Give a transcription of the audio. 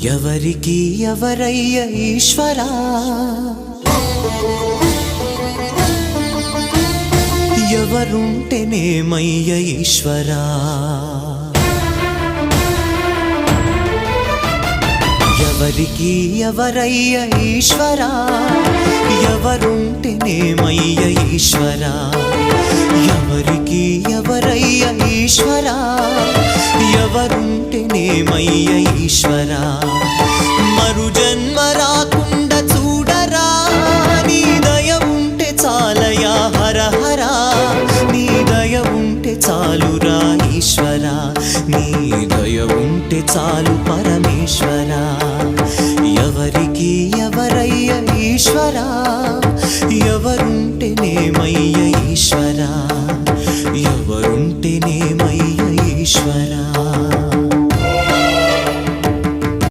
ఎవరికి ఎవరయ్య ఈశ్వరా, ఎవరుంటేనేమయ్య ఈశ్వరా, ఎవరికి ఎవరయ్య ఈశ్వరా, ఎవరుంటేనేమయ్య ఈశ్వరా, ఎవరికి ఎవరయ్య ఈశ్వరా, ఎవరుంటేనేమయ్య ఈశ్వరా, మరు జన్మ రాకుండా చూడరా, నీ దయ ఉంటే చాలయా హర హరా, నీ దయ ఉంటే చాలురా ఈశ్వరా, నీ దయ ఉంటే చాలు పరమేశ్వర.